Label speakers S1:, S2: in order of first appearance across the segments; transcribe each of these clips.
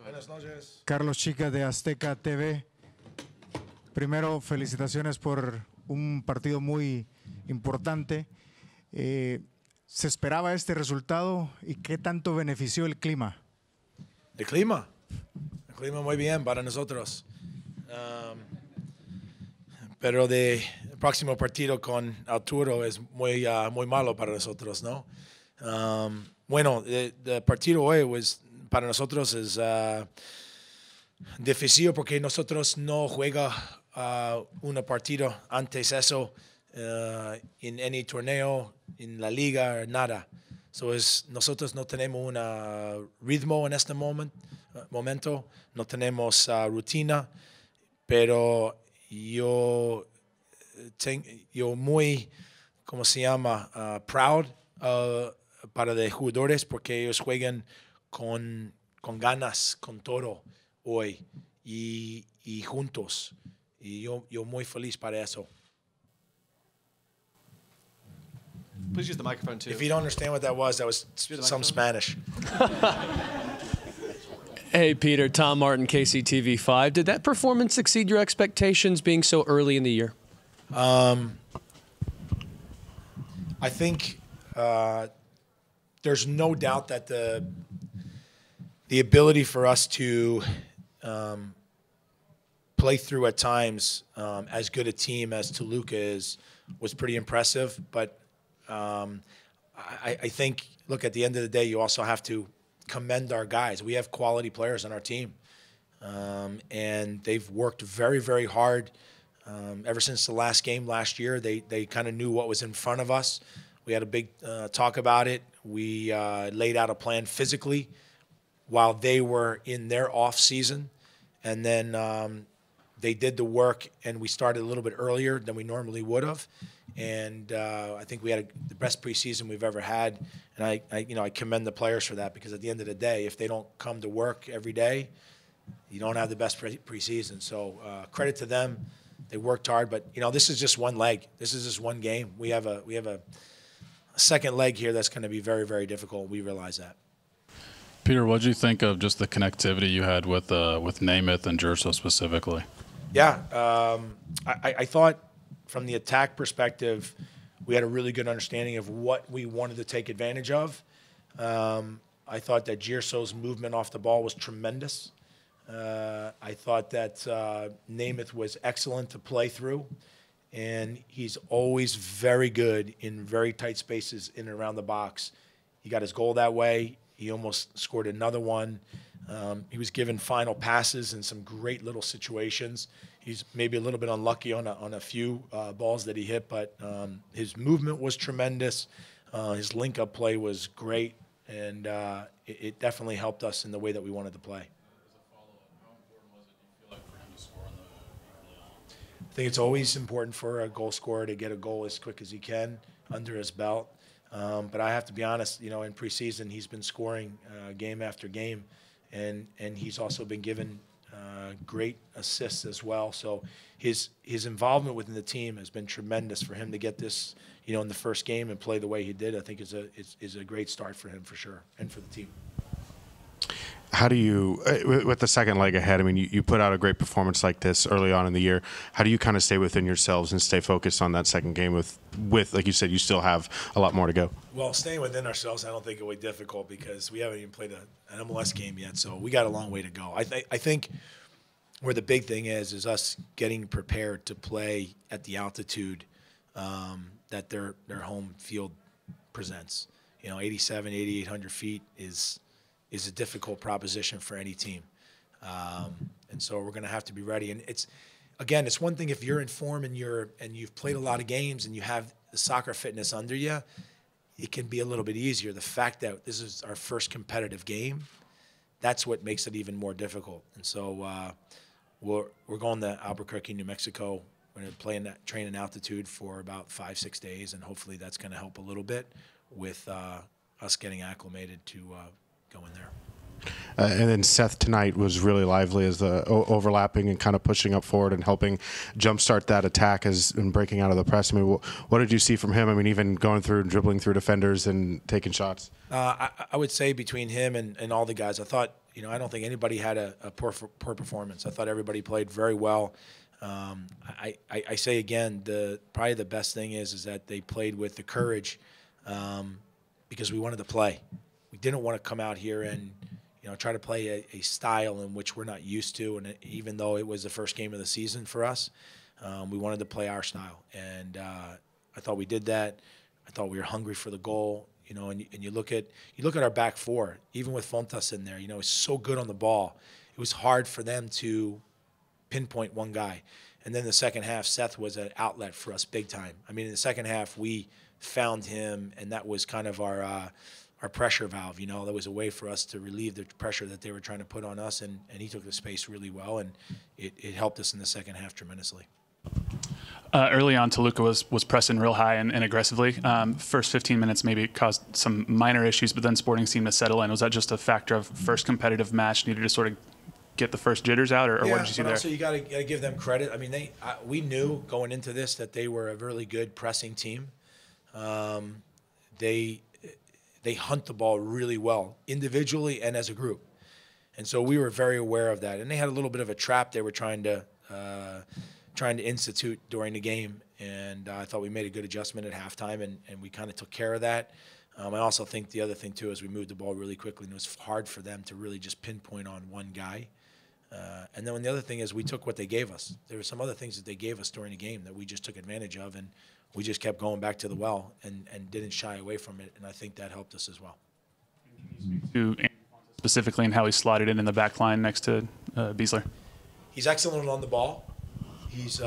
S1: Buenas noches.
S2: Carlos Chica de Azteca TV. Primero, felicitaciones por un partido muy importante. ¿Se esperaba este resultado y qué tanto benefició el clima?
S1: El clima muy bien para nosotros. Pero el próximo partido con Arturo es muy malo para nosotros, ¿no? Bueno, el partido hoy para nosotros es difícil porque nosotros no juega un partido antes eso en any torneo, en la liga, nada. Nosotros no tenemos un ritmo en este momento, no tenemos rutina, pero yo muy, ¿cómo se llama? Proud para los jugadores porque ellos juegan con ganas, con todo hoy y juntos. Y yo muy feliz para eso.
S3: Please use the microphone too.
S1: If you don't understand what that was some Spanish.
S4: Hey, Peter, Tom Martin, KCTV5. Did that performance exceed your expectations being so early in the year?
S1: I think there's no doubt that the ability for us to play through at times as good a team as Toluca was pretty impressive. But I think, look, at the end of the day, you also have to commend our guys. We have quality players on our team, and they've worked very, very hard. Ever since the last game last year, they kind of knew what was in front of us. We had a big talk about it. We laid out a plan physically while they were in their off season, and then they did the work, and we started a little bit earlier than we normally would have. And I think we had the best preseason we've ever had, and I commend the players for that, because at the end of the day, if they don't come to work every day, you don't have the best preseason. So credit to them. They worked hard, but this is just one leg. This is just one game. We have a second leg here that's going to be very, very difficult. We realize that.
S5: Peter, what did you think of just the connectivity you had with Namath and Jerso specifically?
S1: Yeah, I thought from the attack perspective, we had a really good understanding of what we wanted to take advantage of. I thought that Jerso's movement off the ball was tremendous. I thought that Namath was excellent to play through, and he's always very good in very tight spaces in and around the box. He got his goal that way. He almost scored another one. He was given final passes in some great little situations. He's maybe a little bit unlucky on a few balls that he hit, but his movement was tremendous. His link-up play was great, and it definitely helped us in the way that we wanted to play. I think it's always important for a goal scorer to get a goal as quick as he can under his belt. But I have to be honest, in preseason, he's been scoring game after game, and he's also been given great assists as well. So his involvement within the team has been tremendous. For him to get this, in the first game and play the way he did, I think is a great start for him for sure, and for the team.
S6: How do you, with the second leg ahead, I mean, you put out a great performance like this early on in the year. How do you kind of stay within yourselves and stay focused on that second game with, like you said, you still have a lot more to go?
S1: Well, staying within ourselves, I don't think it will be difficult because we haven't even played an MLS game yet, so we got a long way to go. I think where the big thing is us getting prepared to play at the altitude that their home field presents. 87, 8,800 feet is a difficult proposition for any team. And so we're going to have to be ready. And it's one thing if you're in form and you've played a lot of games and you have the soccer fitness under you, it can be a little bit easier. The fact that this is our first competitive game, that's what makes it even more difficult. And so we're going to Albuquerque, New Mexico. We're going to play in that train in altitude for about 5-6 days, and hopefully that's going to help a little bit with us getting acclimated to go in there.
S6: And then Seth tonight was really lively as the overlapping and kind of pushing up forward and helping jumpstart that attack and breaking out of the press. I mean, what did you see from him? I mean, even going through and dribbling through defenders and taking shots.
S1: I would say between him and all the guys, I thought You know, I don't think anybody had a poor performance. I thought everybody played very well. I say again, probably the best thing is that they played with the courage because we wanted to play. We didn't want to come out here and try to play a style in which we're not used to. And even though it was the first game of the season for us, we wanted to play our style. And I thought we did that. I thought we were hungry for the goal. And you look at our back four, even with Fontas in there. He's so good on the ball. It was hard for them to pinpoint one guy. And then the second half, Seth was an outlet for us big time. I mean, in the second half, we found him, and that was kind of our pressure valve. That was a way for us to relieve the pressure that they were trying to put on us, and he took the space really well, and it helped us in the second half tremendously.
S7: Early on, Toluca was pressing real high and aggressively. First 15 minutes maybe caused some minor issues, but then Sporting seemed to settle in. Was that just a factor of first competitive match, needed to sort of get the first jitters out, or what did you see there?
S1: Also you got to give them credit. I mean, we knew going into this that they were a really good pressing team. They hunt the ball really well, individually and as a group. And so we were very aware of that. And they had a little bit of a trap they were trying to institute during the game. And I thought we made a good adjustment at halftime, and we kind of took care of that. I also think the other thing, too, is we moved the ball really quickly, and it was hard for them to really just pinpoint on one guy. And then the other thing is we took what they gave us. There were some other things that they gave us during the game that we just took advantage of, and we just kept going back to the well and didn't shy away from it, and I think that helped us as well.
S7: To specifically and how he slotted in the back line next to Beasler?
S1: He's excellent on the ball. He's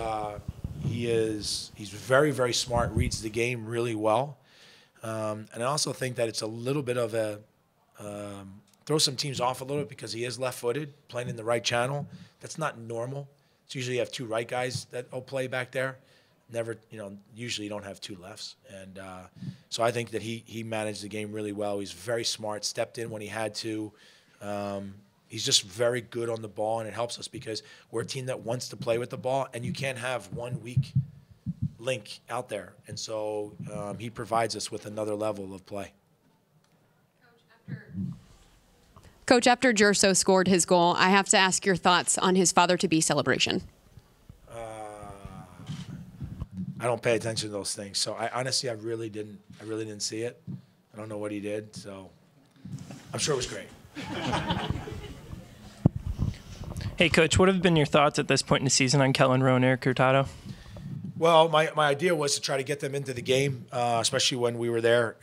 S1: very, very smart, reads the game really well. And I also think that it's a little bit of a throw some teams off a little bit because he is left-footed, playing in the right channel. That's not normal. It's usually you have two right guys that will play back there. Never, usually you don't have two lefts. And so I think that he managed the game really well. He's very smart, stepped in when he had to. He's just very good on the ball, and it helps us because we're a team that wants to play with the ball, and you can't have one weak link out there. And so he provides us with another level of play.
S8: Coach, after Gerso scored his goal, I have to ask your thoughts on his father-to-be celebration.
S1: I don't pay attention to those things, so I really didn't see it. I don't know what he did, so I'm sure it was great.
S9: Hey, Coach, what have been your thoughts at this point in the season on Kellen Rowe and Eric Hurtado?
S1: Well, my idea was to try to get them into the game, especially when we were there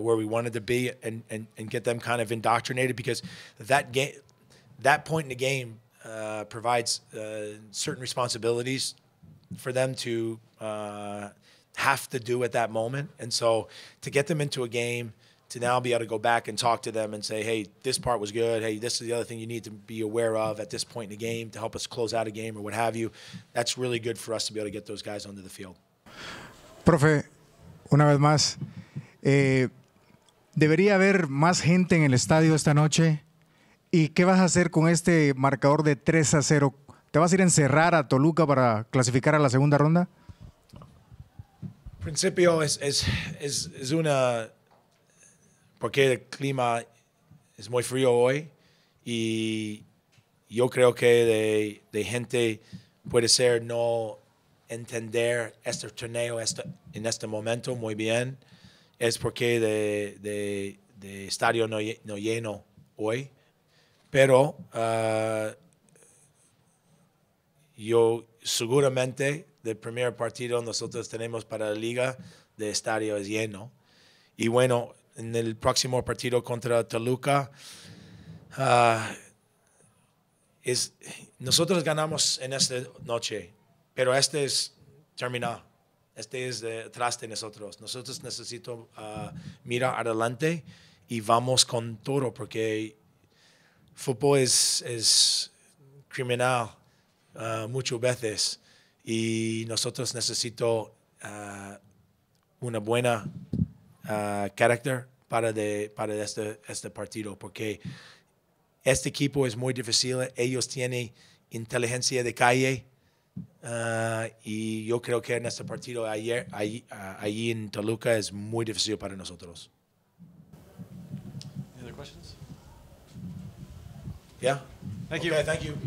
S1: where we wanted to be, and get them kind of indoctrinated, because that point in the game provides certain responsibilities for them to have to do at that moment. And so to get them into a game, to now be able to go back and talk to them and say, hey, this part was good. Hey, this is the other thing you need to be aware of at this point in the game to help us close out a game or what have you. That's really good for us to be able to get those guys onto the field.
S2: Profe, una vez más, debería haber más gente en el estadio esta noche. ¿Y qué vas a hacer con este marcador de 3-0? ¿Te vas a ir a encerrar a Toluca para clasificar a la segunda ronda?
S1: Principio es una... porque el clima es muy frío hoy y yo creo que de gente puede ser no entender este torneo en este momento muy bien, es porque de estadio no lleno hoy, pero yo seguramente del primer partido nosotros tenemos para la liga de estadio es lleno. Y bueno, en el próximo partido contra Toluca, nosotros ganamos en esta noche, pero este es terminado. Este es detrás de nosotros. Nosotros necesitamos mirar adelante y vamos con todo, porque fútbol es criminal muchas veces y nosotros necesitamos una buena carácter para este partido, porque este equipo es muy difícil. Ellos tienen inteligencia de calle y yo creo que en este partido allí en Toluca es muy difícil para nosotros.
S3: Any other questions?
S1: Yeah.
S3: Thank you.
S1: Okay, thank you.